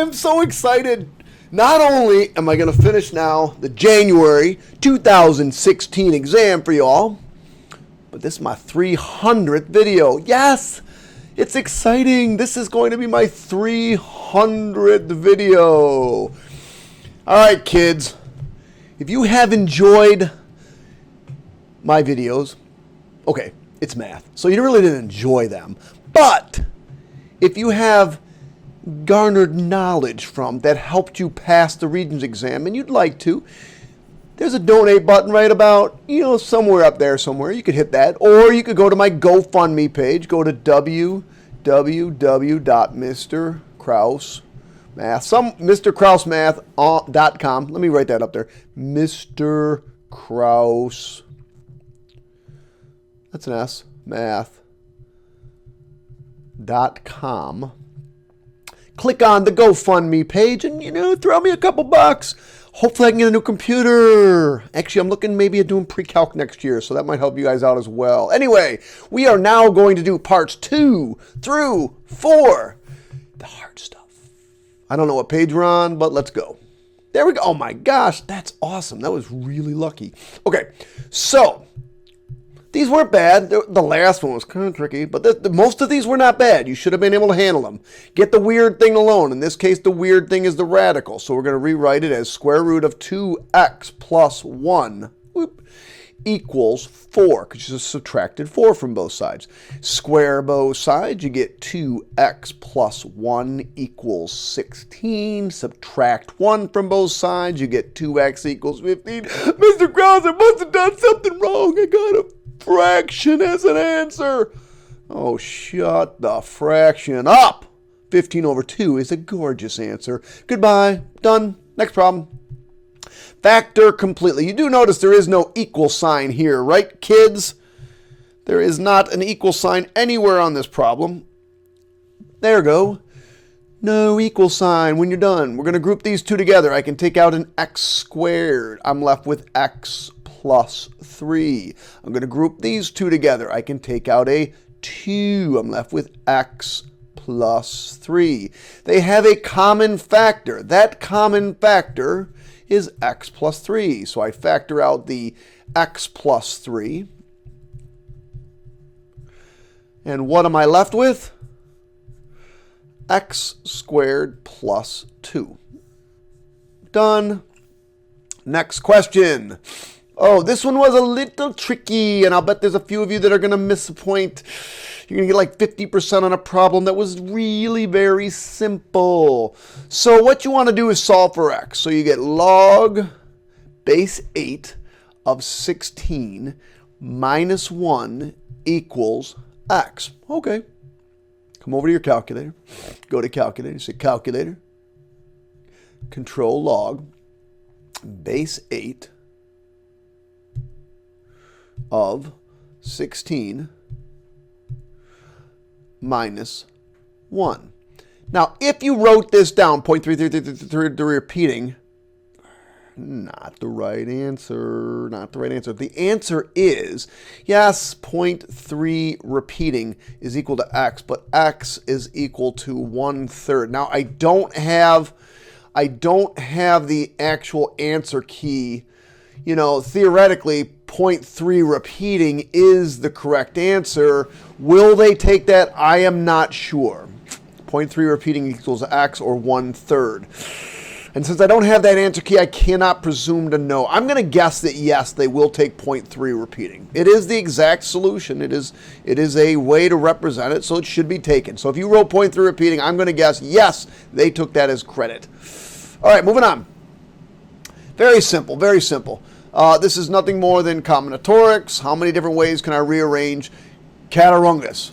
I'm so excited. Not only am I going to finish now the January 2016 exam for y'all, but this is my 300th video. Yes, it's exciting. This is going to be my 300th video. All right, kids. If you have enjoyed my videos, okay, it's math, so you really didn't enjoy them. But if you have garnered knowledge from that helped you pass the Regents exam and you'd like to, there's a donate button right about, somewhere up there somewhere. You could hit that, or you could go to my GoFundMe page. Go to MrKrausemath.com. Let me write that up there. Mr. Krause. That's an S. Math.com. Click on the GoFundMe page and, throw me a couple bucks. Hopefully I can get a new computer. Actually, I'm looking maybe at doing pre-calc next year, so that might help you guys out as well. Anyway, we are now going to do parts 2 through 4. The hard stuff. I don't know what page we're on, but let's go. There we go. Oh my gosh, that's awesome. That was really lucky. Okay, so these weren't bad. The last one was kind of tricky, but most of these were not bad. You should have been able to handle them. Get the weird thing alone. In this case, the weird thing is the radical. So we're going to rewrite it as square root of 2x plus 1 equals 4, because you just subtracted 4 from both sides. Square both sides, you get 2x plus 1 equals 16. Subtract 1 from both sides, you get 2x equals 15. Mr. Krause, I must have done something wrong. I got a fraction as an answer. Oh, shut the fraction up. 15 over 2 is a gorgeous answer. Goodbye. Done. Next problem. Factor completely. You do notice there is no equal sign here, right, kids? There is not an equal sign anywhere on this problem. There we go. No equal sign when you're done. We're going to group these two together. I can take out an x squared. I'm left with x plus 3. I'm going to group these two together. I can take out a 2. I'm left with x plus 3. They have a common factor. That common factor is x plus 3. So I factor out the x plus 3. And what am I left with? X squared plus 2. Done. Next question. Oh, this one was a little tricky, and I'll bet there's a few of you that are going to miss a point. You're going to get like 50% on a problem that was really very simple. So what you want to do is solve for x. So you get log base 8 of 16 minus 1 equals x. Okay. Come over to your calculator. Go to calculator. Say calculator. Control log base 8 of 16 minus 1. Now, if you wrote this down, 0.3333 repeating, not the right answer. Not the right answer. The answer is, yes, 0.3 repeating is equal to x, but x is equal to 1/3. Now, I don't have the actual answer key. Theoretically, 0.3 repeating is the correct answer. Will they take that? I am not sure. 0.3 repeating equals x or 1/3. And since I don't have that answer key, I cannot presume to know. I'm going to guess that yes, they will take 0.3 repeating. It is the exact solution. It is a way to represent it, so it should be taken. So if you wrote 0.3 repeating, I'm going to guess yes, they took that as credit. All right, moving on. Very simple, very simple. This is nothing more than combinatorics. How many different ways can I rearrange catarungus?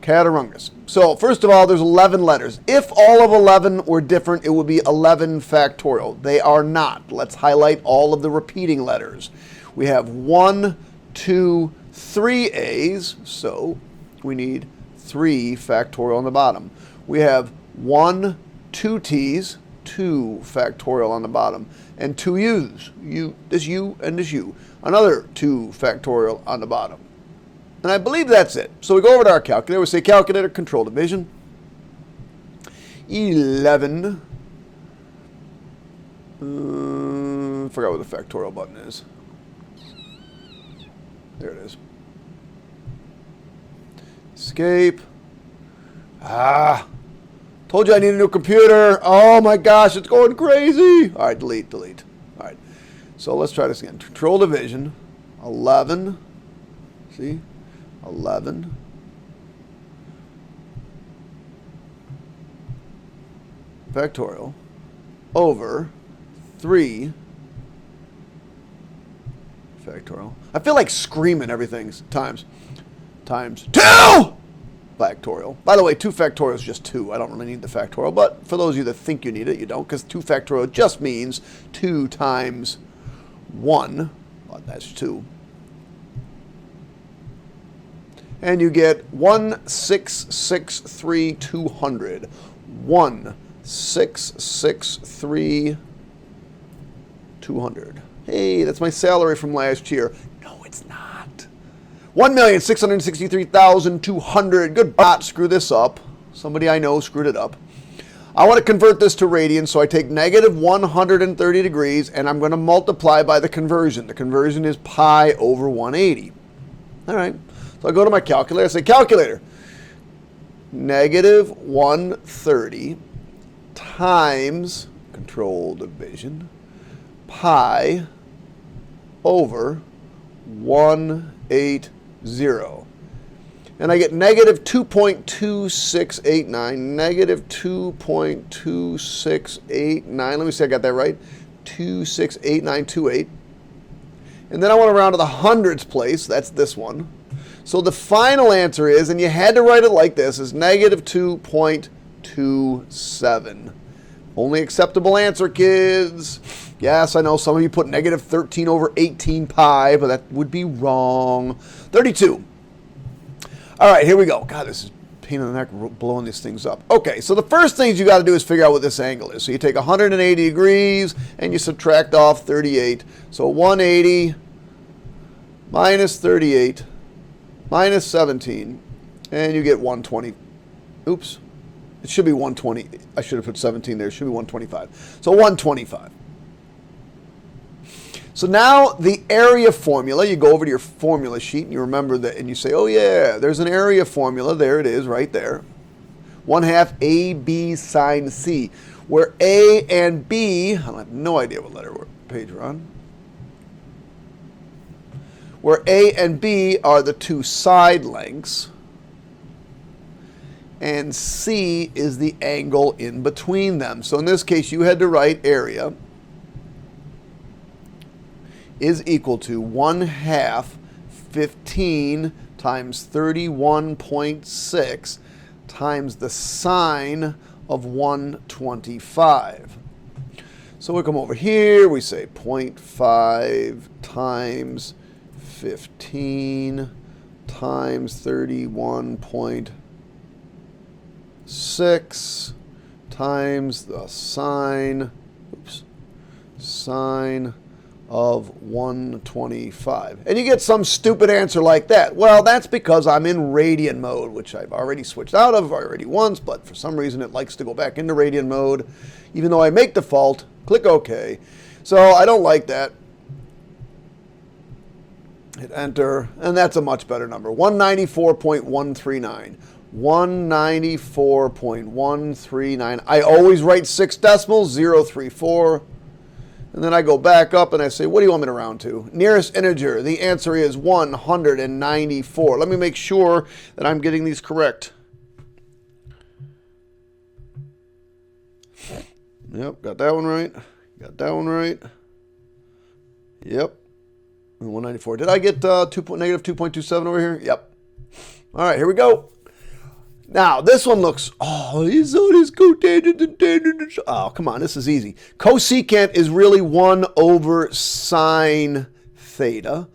Catarungus. So first of all, there's 11 letters. If all of 11 were different, it would be 11 factorial. They are not. Let's highlight all of the repeating letters. We have 1, 2, 3 A's, so we need 3 factorial on the bottom. We have 1, 2 T's, 2 factorial on the bottom, and 2 U's. This U and this U. Another 2 factorial on the bottom. And I believe that's it. So we go over to our calculator. We say calculator, control division. 11 Forgot where the factorial button is. There it is. Escape. Told you I need a new computer. Oh my gosh, it's going crazy. All right, delete. All right, so let's try this again. Control division, 11. See, 11. Factorial over 3 factorial. I feel like screaming everything times 2 factorial. By the way, 2 factorial is just 2. I don't really need the factorial, but for those of you that think you need it, you don't, because 2 factorial just means 2 times 1. Well, that's 2. And you get 1,663,200. 1,663,200. Hey, that's my salary from last year. No, it's not. 1,663,200. Good bot, screw this up. Somebody I know screwed it up. I want to convert this to radians, so I take negative 130 degrees, and I'm going to multiply by the conversion. The conversion is pi over 180. All right. So I go to my calculator. I say, calculator, negative 130 times control division pi over 180. And I get negative 2.2689, negative 2.2689. Let me see, I got that right. 268928. And then I want to round to the hundreds place. That's this one. So the final answer is, and you had to write it like this, is negative 2.27. Only acceptable answer, kids. Yes, I know some of you put negative 13 over 18 pi, but that would be wrong. 32. All right, here we go. God, this is a pain in the neck blowing these things up. Okay, so the first things you got to do is figure out what this angle is. So you take 180 degrees and you subtract off 38. So 180 minus 38 minus 17, and you get 120. Oops. It should be 120. I should have put 17 there. It should be 125. So 125. So now the area formula, you go over to your formula sheet and you remember that, and you say, oh yeah, there's an area formula. There it is right there. 1/2 AB sine C, where A and B, I have no idea what page we're on, where A and B are the two side lengths, and C is the angle in between them. So in this case, you had to write area is equal to 1/2 15 times 31.6 times the sine of 125. So we come over here, we say 0.5 times 15 times 31.6 times the sine of 125. And you get some stupid answer like that. Well, that's because I'm in radian mode, which I've already switched out of already once, but for some reason it likes to go back into radian mode, even though I make default. Click OK. So I don't like that. Hit enter, and that's a much better number. 194.139. 194.139. I always write 6 decimals, 034. And then I go back up and I say, what do you want me to round to? Nearest integer. The answer is 194. Let me make sure that I'm getting these correct. Yep, got that one right. Got that one right. Yep. 194. Did I get negative 2.27 over here? Yep. All right, here we go. Now, this one looks, he's on his cotangent and tangent. Oh, come on, this is easy. Cosecant is really 1 over sine theta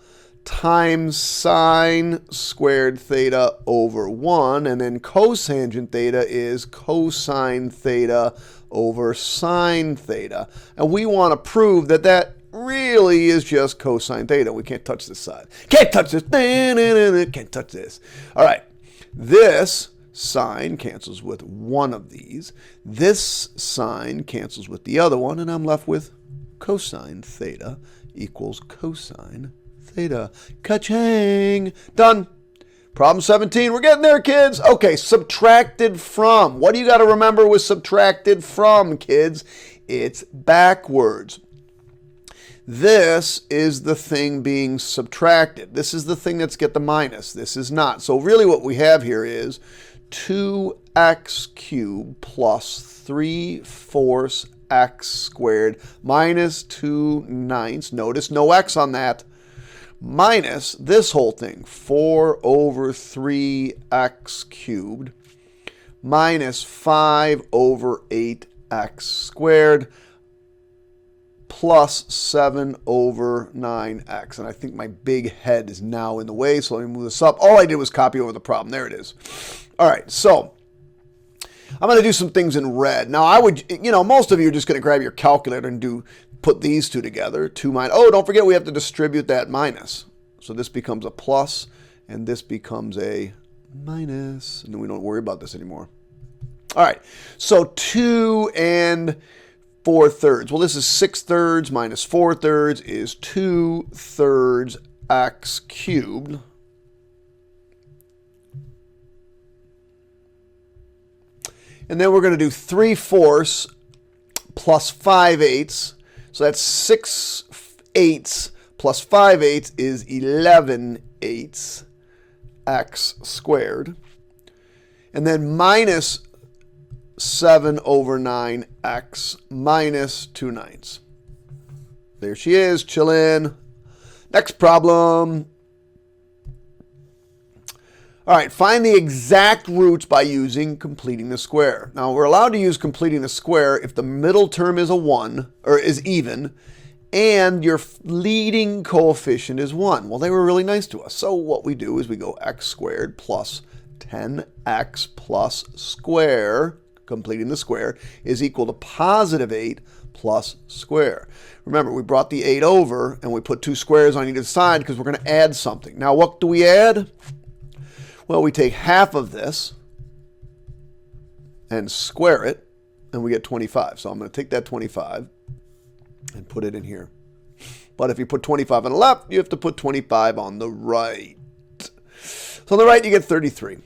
times sine squared theta over 1. And then cosangent theta is cosine theta over sine theta. And we want to prove that that really is just cosine theta. We can't touch this side. Can't touch this. Can't touch this. All right. This sine cancels with one of these. This sine cancels with the other one, and I'm left with cosine theta equals cosine theta. Ka-chang! Done. Problem 17. We're getting there, kids. Okay, subtracted from. What do you got to remember with subtracted from, kids? It's backwards. This is the thing being subtracted. This is the thing that's get the minus. This is not. So really what we have here is 2x cubed plus 3/4 x squared minus 2/9. Notice no x on that. Minus this whole thing, 4/3x cubed minus 5/8x squared plus 7/9x. And I think my big head is now in the way, so let me move this up. All I did was copy over the problem. There it is. All right, so I'm going to do some things in red. Now, I would, most of you are just going to grab your calculator and put these two together. 2 minus, oh, don't forget we have to distribute that minus. So this becomes a plus, and this becomes a minus. And then we don't worry about this anymore. All right, so 2 4/3. Well, this is 6/3 minus 4/3 is 2/3 x cubed. And then we're going to do 3/4 plus 5/8. So that's 6/8 plus 5/8 is 11/8 x squared. And then minus 7/9x minus 2/9. There she is, chillin'. Next problem. All right, find the exact roots by using completing the square. Now, we're allowed to use completing the square if the middle term is a 1, or is even, and your leading coefficient is 1. Well, they were really nice to us. So what we do is we go x squared plus 10x plus square, completing the square, is equal to positive 8 plus square. Remember, we brought the 8 over, and we put 2 squares on either side because we're going to add something. Now, what do we add? Well, we take half of this and square it, and we get 25. So I'm going to take that 25 and put it in here. But if you put 25 on the left, you have to put 25 on the right. So on the right, you get 33.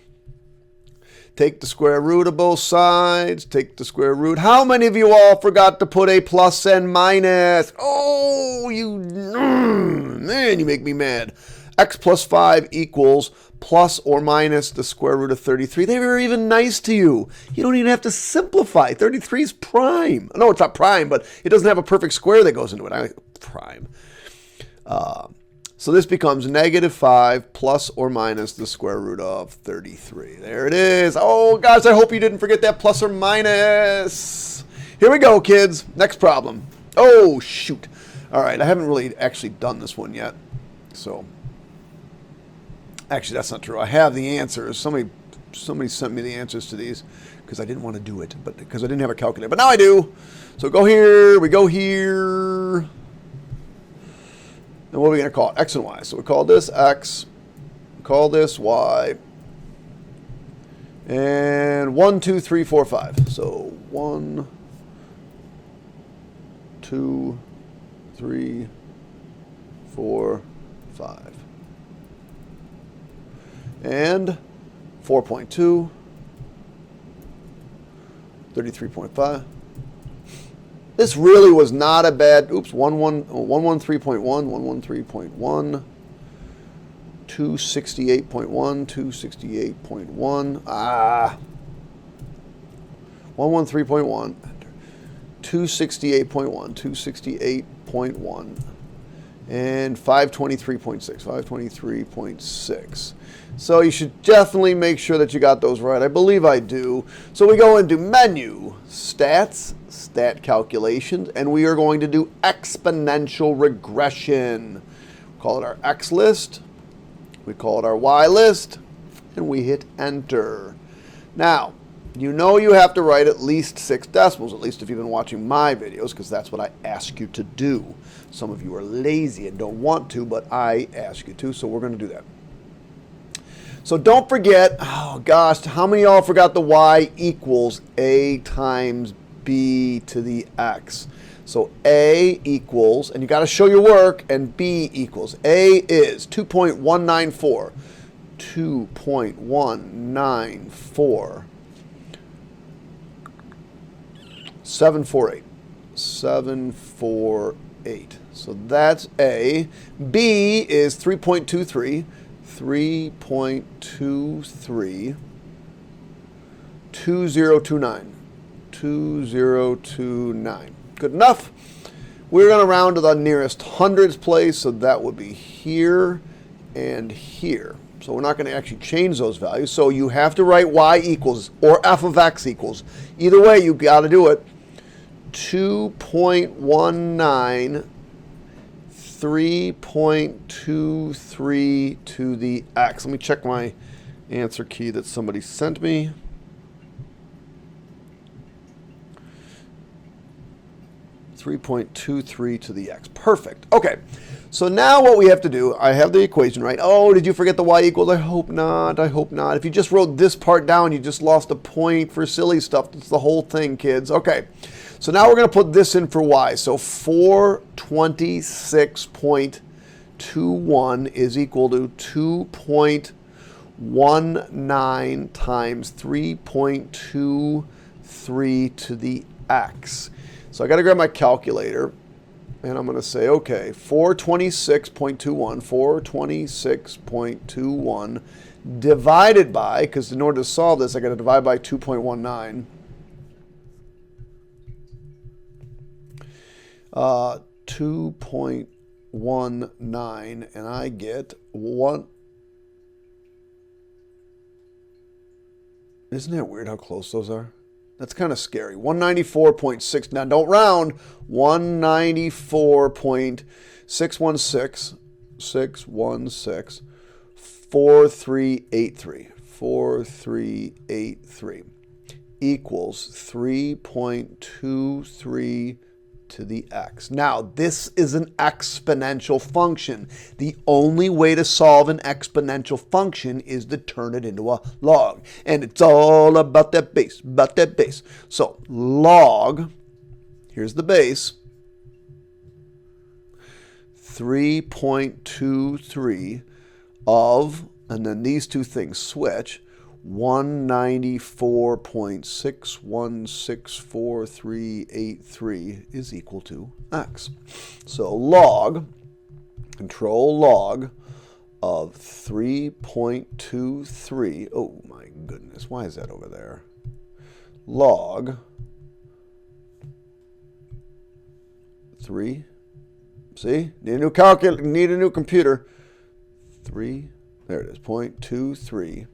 Take the square root of both sides. Take the square root. How many of you all forgot to put a plus and minus? Oh, man, you make me mad. X plus 5 equals plus or minus the square root of 33. They were even nice to you. You don't even have to simplify. 33 is prime. No, it's not prime, but it doesn't have a perfect square that goes into it. I like prime. So this becomes negative 5 plus or minus the square root of 33. There it is. Oh, guys, I hope you didn't forget that plus or minus. Here we go, kids. Next problem. Oh, shoot. All right, I haven't really actually done this one yet. So, actually, that's not true. I have the answers. Somebody sent me the answers to these because I didn't want to do it, but because I didn't have a calculator. But now I do. So go here. We go here. And what are we going to call it? X and Y. So we call this X. We call this Y. And 1, 2, 3, 4, 5. So 1, 2, 3, 4, 5. And 4.2, 33.5. This really was not a bad, 113.1, 113.1, 268.1, 268.1, 113.1, 268.1, 268.1, and 523.6, 523.6. So you should definitely make sure that you got those right. I believe I do. So we go into menu, stats, stat calculations, and we are going to do exponential regression. We call it our X list, we call it our Y list, and we hit enter. Now, you know you have to write at least 6 decimals, at least if you've been watching my videos, because that's what I ask you to do. Some of you are lazy and don't want to, but I ask you to, so we're going to do that. So don't forget, oh gosh, how many of y'all forgot the Y equals A times b to the x. So a equals, and you got to show your work, and b equals. A is 2.194. 2.194. 748. 748. So that's A. B is 3.23. 3.23. 2029. 2029. Good enough. We're going to round to the nearest hundreds place, so that would be here and here. So we're not going to actually change those values. So you have to write y equals or f of x equals. Either way, you got to do it. 2.19, 3.23 to the x. Let me check my answer key that somebody sent me. .23 to the x. Perfect. Okay. So now what we have to do, I have the equation right. Oh, did you forget the y equals? I hope not. I hope not. If you just wrote this part down, you just lost a point for silly stuff. That's the whole thing, kids. Okay. So now we're going to put this in for y. So 426.21 is equal to 2.19 times 3.23 to the x. So I got to grab my calculator, and I'm going to say, okay, 426.21, 426.21 divided by, because in order to solve this, I got to divide by 2.19. 2.19, and I get 1. Isn't that weird how close those are? That's kind of scary. 194.6. Now, don't round. 194.616. 616. 4383. 4383 equals 3.23 to the x. Now, this is an exponential function. The only way to solve an exponential function is to turn it into a log. And it's all about that base, So, log, here's the base, 3.23 of, and then these two things switch, 194.6164383 is equal to x. So log, control log of 3.23, oh my goodness, why is that over there? Log 3, see, need a new calculator, need a new computer, 3, there it is, 0.23.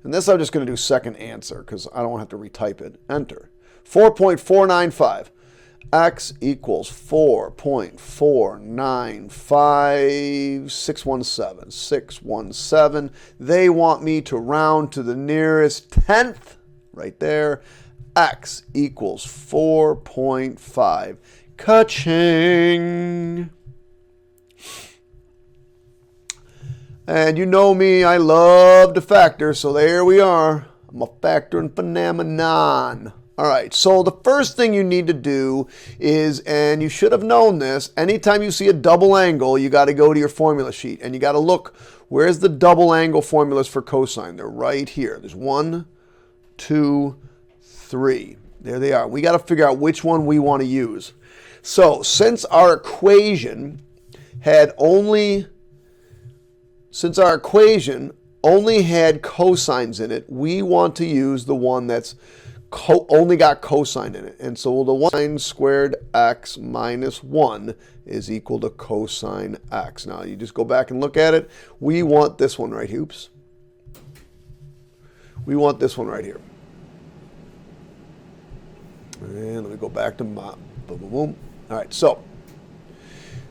And this I'm just going to do second answer because I don't have to retype it. Enter. 4.495. X equals 4.495. 617. 617. They want me to round to the nearest tenth. Right there. X equals 4.5. Ka-ching. And you know me, I love to factor, so there we are. I'm a factoring phenomenon. All right, so the first thing you need to do is, and you should have known this, anytime you see a double angle, you got to go to your formula sheet, and you got to look, where's the double angle formulas for cosine? They're right here. There's 1, 2, 3. There they are. We got to figure out which one we want to use. So since our equation only had cosines in it, we want to use the one that's only got cosine in it. And so the 1 squared x minus 1 is equal to cosine x. Now you just go back and look at it. We want this one right here. Oops. We want this one right here. And let me go back to my boom, boom, boom. All right, so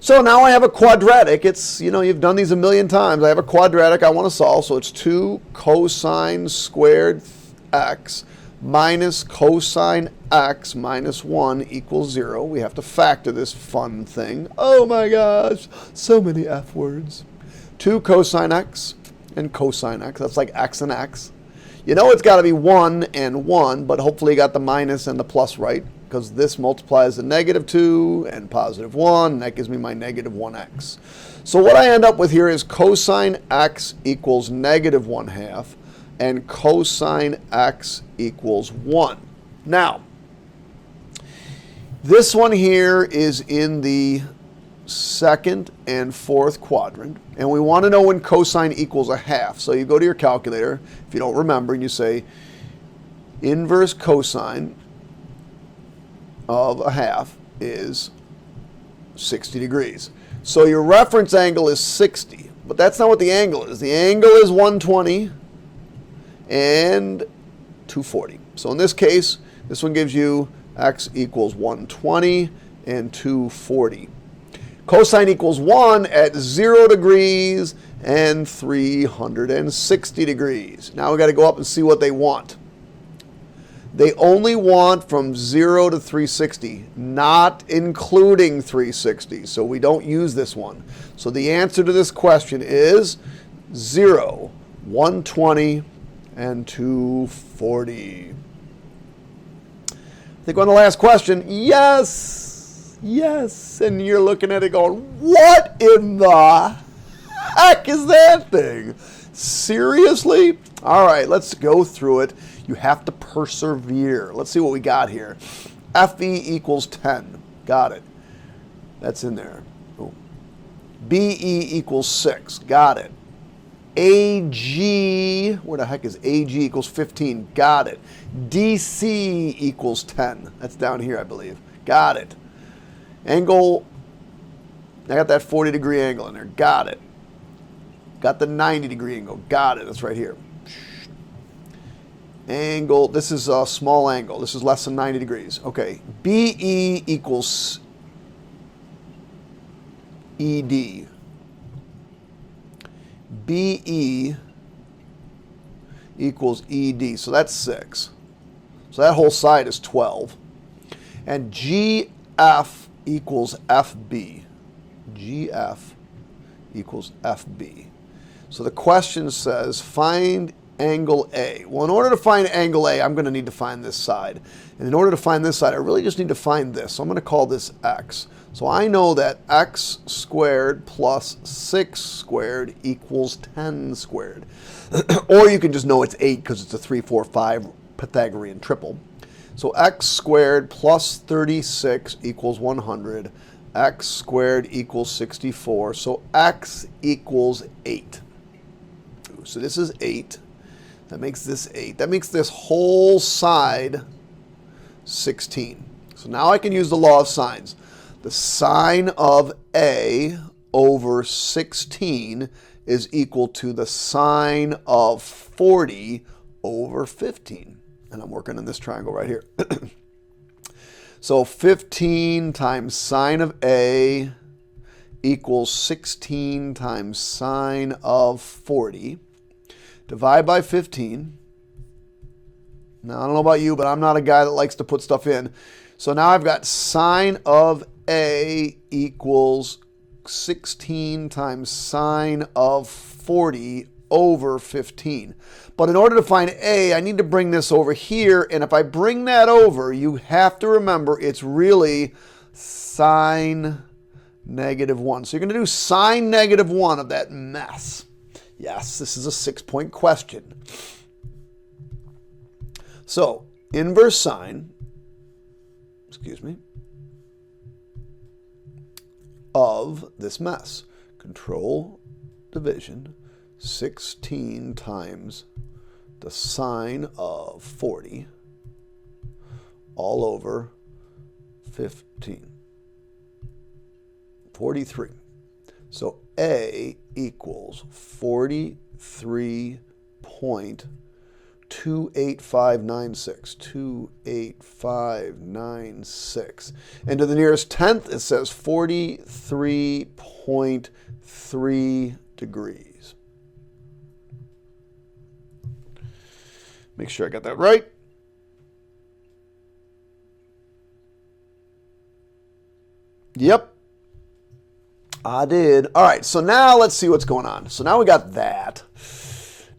now I have a quadratic. It's, you've done these a million times. I have a quadratic I want to solve. So it's 2 cosine squared x minus cosine x minus 1 equals 0. We have to factor this fun thing. Oh my gosh, so many F words. 2 cosine x and cosine x. That's like x and x. You know it's got to be 1 and 1, but hopefully you got the minus and the plus right, because this multiplies the negative 2 and positive 1, and that gives me my negative 1x. So what I end up with here is cosine x equals negative 1/2, and cosine x equals 1. Now, this one here is in the second and fourth quadrant, and we want to know when cosine equals 1/2. So you go to your calculator, if you don't remember, and you say inverse cosine of 1/2 is 60 degrees. So your reference angle is 60, but that's not what the angle is. The angle is 120 and 240. So in this case, this one gives you x equals 120 and 240. Cosine equals 1 at 0 degrees and 360 degrees. Now we've got to go up and see what they want. They only want from 0 to 360, not including 360. So we don't use this one. So the answer to this question is 0, 120, and 240. I think on the last question, yes, yes. And you're looking at it going, what in the heck is that thing? Seriously? All right, let's go through it. You have to persevere. Let's see what we got here. FE equals 10. Got it. That's in there. Oh. BE equals 6. Got it. AG, where the heck is AG equals 15? Got it. DC equals 10. That's down here, I believe. Got it. Angle, I got that 40-degree angle in there. Got it. Got the 90-degree angle. Got it. That's right here. Angle, this is a small angle. This is less than 90 degrees. Okay. BE equals ED. BE equals ED. So that's 6. So that whole side is 12. And GF equals FB. GF equals FB. So the question says find angle A. Well, in order to find angle A, I'm going to need to find this side. And in order to find this side, I really just need to find this. So I'm going to call this x. So I know that x squared plus 6 squared equals 10 squared. Or you can just know it's 8 because it's a 3, 4, 5 Pythagorean triple. So x squared plus 36 equals 100. X squared equals 64. So x equals 8. So this is 8. That makes this 8. That makes this whole side 16. So now I can use the law of sines. The sine of A over 16 is equal to the sine of 40 over 15. And I'm working on this triangle right here. So 15 times sine of A equals 16 times sine of 40. Divide by 15. Now, I don't know about you, but I'm not a guy that likes to put stuff in. So now I've got sine of A equals 16 times sine of 40 over 15. But in order to find A, I need to bring this over here. And if I bring that over, you have to remember it's really sine negative 1. So you're going to do sine negative 1 of that mess. Yes, this is a 6-point question. So, inverse sine, of this mess. Control division, 16 times the sine of 40 all over 15. 43. So A equals 43.28596. 28596. And to the nearest tenth, it says 43.3 degrees. Make sure I got that right. Yep. I did. All right, so now let's see what's going on. So now we got that.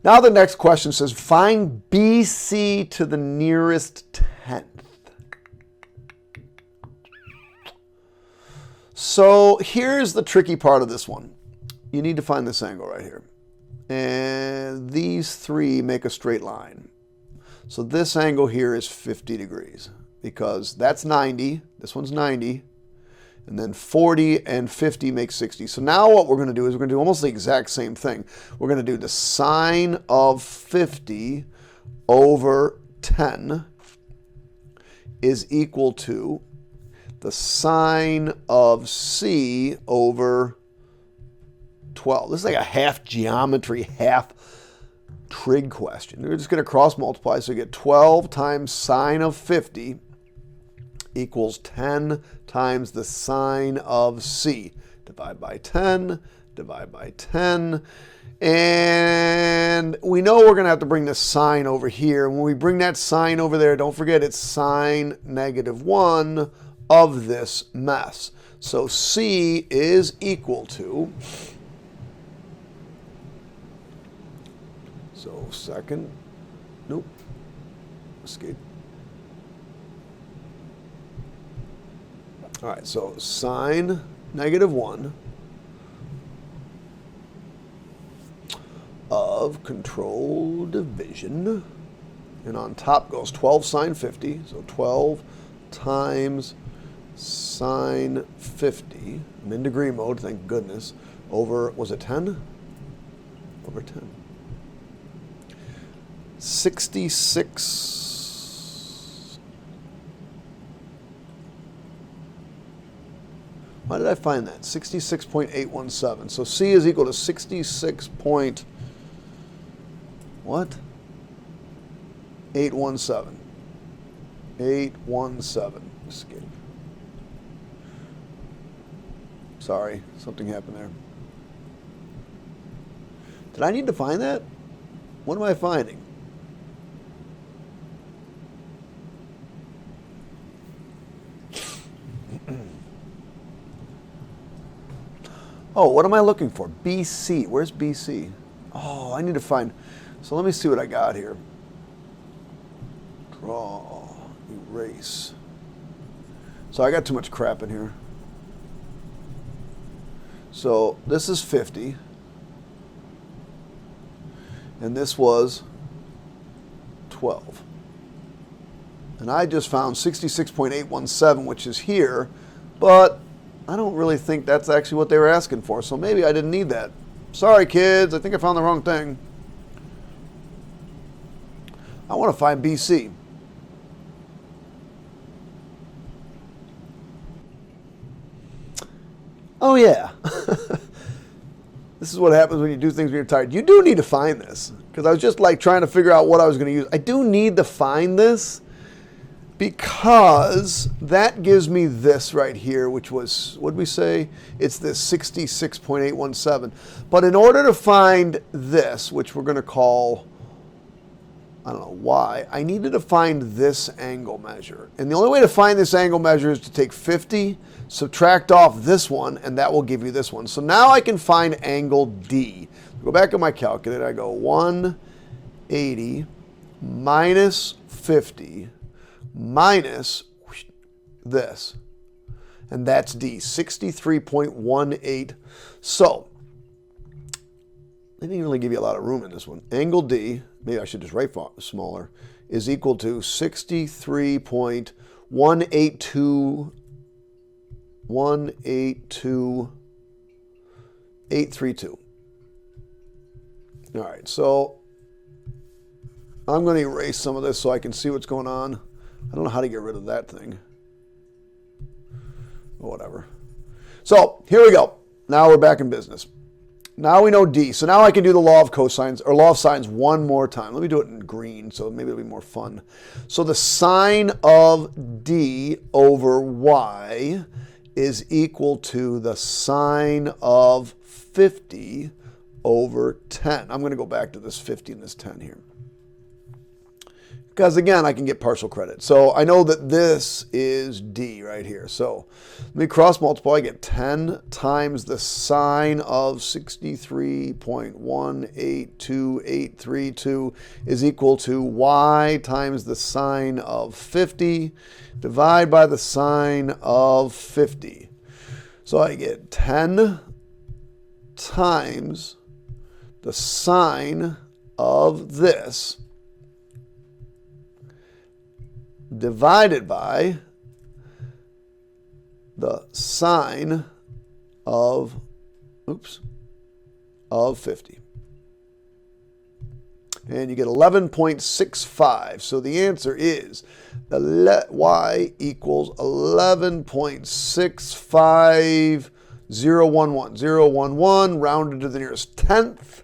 Now the next question says, find BC to the nearest tenth. So here's the tricky part of this one. You need to find this angle right here. And these three make a straight line. So this angle here is 50 degrees because that's 90. This one's 90. And then 40 and 50 make 60. So now what we're going to do is we're going to do almost the exact same thing. We're going to do the sine of 50 over 10 is equal to the sine of C over 12. This is like a half geometry, half trig question. We're just going to cross multiply. So we get 12 times sine of 50 equals 10 times the sine of C. Divide by 10, divide by 10. And we know we're going to have to bring the sine over here. When we bring that sine over there, don't forget it's sine -1 of this mess. So C is equal to, so second, nope, escape. All right, so sine -1 of control division, and on top goes 12 sine 50, so 12 times sine 50, I'm in degree mode, thank goodness, over, was it 10? Over 10. 66. Why did I find that? 66.817. So C is equal to 66 point, what? 817. 817. Escape. Sorry, something happened there. Did I need to find that? What am I finding? Oh, what am I looking for? BC. Where's BC? Oh, I need to find. So let me see what I got here. Draw, erase. So I got too much crap in here. So this is 50. And this was 12. And I just found 66.817, which is here, but I don't really think that's actually what they were asking for, so maybe I didn't need that. Sorry, kids, I think I found the wrong thing. I want to find BC. Oh, yeah. This is what happens when you do things when you're tired. You do need to find this, because I was just like trying to figure out what I was going to use. I do need to find this, because that gives me this right here, which was, what did we say? It's this 66.817. But in order to find this, which we're going to call, I don't know why, I needed to find this angle measure. And the only way to find this angle measure is to take 50, subtract off this one, and that will give you this one. So now I can find angle D. Go back to my calculator. I go 180 minus 50 minus this, and that's D, 63.18. So they didn't really give you a lot of room in this one. Angle D, maybe I should just write smaller, is equal to 63.182832. All right, so I'm going to erase some of this so I can see what's going on. I don't know how to get rid of that thing. Whatever. So here we go. Now we're back in business. Now we know D. So now I can do the law of cosines, or law of sines, one more time. Let me do it in green so maybe it'll be more fun. So the sine of D over Y is equal to the sine of 50 over 10. I'm going to go back to this 50 and this 10 here. because again, I can get partial credit. So I know that this is D right here. So let me cross multiply. I get 10 times the sine of 63.182832 is equal to y times the sine of 50 divide by the sine of 50. So I get 10 times the sine of this divided by the sine of 50. And you get 11.65. So the answer is y equals 11.65011. Rounded to the nearest tenth.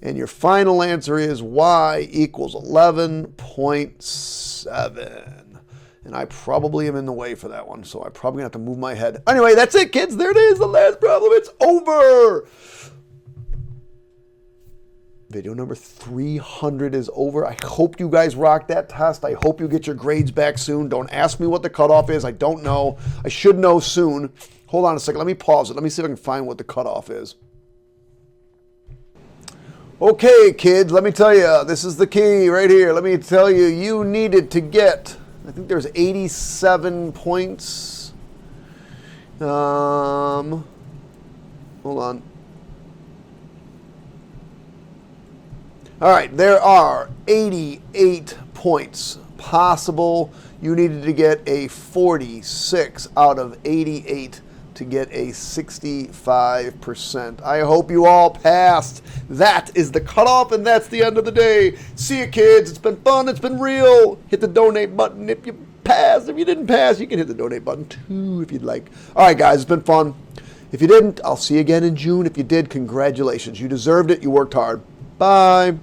And your final answer is y equals 11.7. And I probably am in the way for that one, so I'm probably going to have to move my head. Anyway, that's it, kids. There it is, the last problem. It's over. Video number 300 is over. I hope you guys rock that test. I hope you get your grades back soon. Don't ask me what the cutoff is. I don't know. I should know soon. Hold on a second. Let me pause it. Let me see if I can find what the cutoff is. Okay, kids, let me tell you, this is the key right here. Let me tell you, you needed to get, I think there's 87 points. Hold on. All right, there are 88 points possible. You needed to get a 46 out of 88 to get a 65%. I hope you all passed. That is the cutoff, and that's the end of the day. See you, kids. It's been fun. It's been real. Hit the donate button if you passed. If you didn't pass, you can hit the donate button too if you'd like. All right, guys, it's been fun. If you didn't, I'll see you again in June. If you did, congratulations. You deserved it. You worked hard. Bye.